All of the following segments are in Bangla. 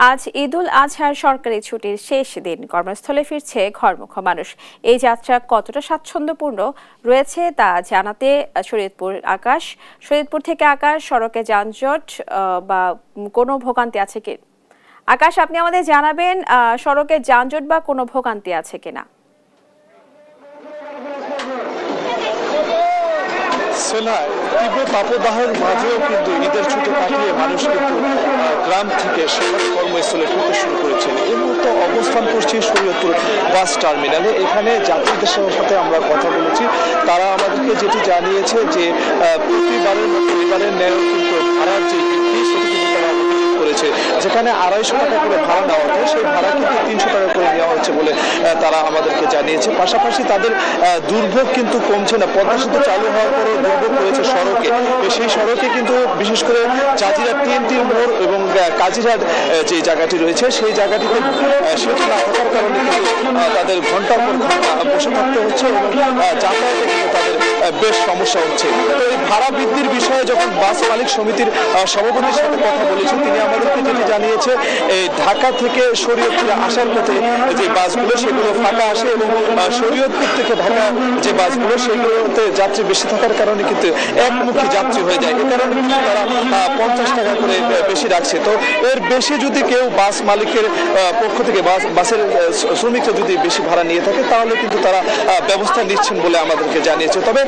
আজ ঈদুল আজহার সরকারি ছুটির শেষ দিন কর্মস্থলে ফিরছে ঘরমুখো মানুষ। এই যাত্রা কতটা স্বাচ্ছন্দ্যপূর্ণ রয়েছে তা জানাতে শরীয়তপুর থেকে আকাশ, সড়কে যানজট বা কোনো ভোগান্তি আছে কি? আকাশ, আপনি আমাদের জানাবেন সড়কে যানজট বা কোনো ভোগান্তি আছে কিনা? তীব্র তাপদাহের মাঝেও কিন্তু ঈদের ছুটি কাটিয়ে মানুষ কিন্তু গ্রাম থেকে শহর কর্মস্থলে ফিরতে শুরু করেছেন। এই মুহূর্তে অবস্থান করছি শরীয়তপুর বাস টার্মিনালে। এখানে যাত্রীদের সাথে আমরা কথা বলেছি। তারা আমাদেরকে যেটি জানিয়েছে যে প্রতিবারের ন্যায় কিন্তু ভাড়ার যে করেছে, যেখানে 250 টাকা করে ভাড়া নেওয়া হতো সেই ভাড়া কিন্তু 300 টাকা করে নেওয়া হচ্ছে বলে তারা আমাদেরকে জানিয়েছে। পাশাপাশি তাদের দুর্ভোগ কিন্তু কমছে না। পদ্মা সেতু চালু হওয়ার পরেও দুর্ভোগ রয়েছে সড়কে। সেই সড়কে কিন্তু বিশেষ করে জাজিরা TNT মোড় এবং কাজিরহাট যে জায়গাটি রয়েছে সেই জায়গাটিতে সেতু না থাকার কারণে কিন্তু তাদের ঘন্টার পর ঘন্টা বসে থাকতে হচ্ছে এবং যাতায়াতে কিন্তু তাদের বেশ সমস্যা হচ্ছে। তো এই ভাড়া বৃদ্ধির বিষয়ে যখন বাস মালিক সমিতির সভাপতির সাথে কথা বলেছি, তিনি আমাদেরকে যেটি জানিয়েছে, এই ঢাকা থেকে শরীয়তপুরে আসার পথে যে বাসগুলো সেগুলো ফাঁকা আসে এবং শরীয়তপুর থেকে ঢাকা যে বাসগুলো সেগুলোতে যাত্রী বেশি থাকার কারণে কিন্তু একমুখী যাত্রী হয়ে যায়। এ কারণে কিন্তু তারা 50 টাকা করে বেশি রাখছে। তো এর বেশি যদি কেউ বাস মালিকের পক্ষ থেকে বাসের শ্রমিকরা যদি বেশি ভাড়া নিয়ে থাকে তাহলে কিন্তু তারা ব্যবস্থা নিচ্ছেন বলে আমাদেরকে জানিয়েছে। তবে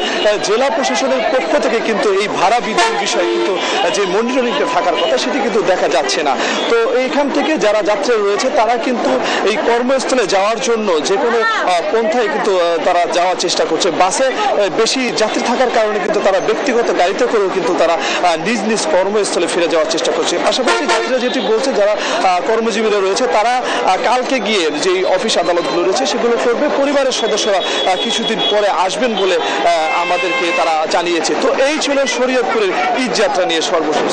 জেলা প্রশাসনের পক্ষ থেকে কিন্তু এই ভাড়া বৃদ্ধির বিষয়ে কিন্তু যে মনিটরিংটা থাকার কথা সেটি কিন্তু দেখা যাচ্ছে না। তো এইখান থেকে যারা যাত্রী রয়েছে তারা কিন্তু এই কর্মস্থলে যাওয়ার জন্য যে কোনো পন্থায় কিন্তু তারা যাওয়ার চেষ্টা করছে। বাসে বেশি যাত্রী থাকার কারণে কিন্তু তারা ব্যক্তিগত গাড়িতে করেও কিন্তু তারা নিজ নিজ কর্মস্থলে ফিরে যাওয়ার চেষ্টা করছে। পাশাপাশি যাত্রীরা যেটি বলছে, যারা কর্মজীবীরা রয়েছে তারা কালকে গিয়ে যে অফিস আদালতগুলো রয়েছে সেগুলো করবে। পরিবারের সদস্যরা কিছুদিন পরে আসবেন বলে আমাদেরকে তারা জানিয়েছে। তো এই ছিল শরীয়তপুরের ঈদ যাত্রা নিয়ে সর্বশেষ।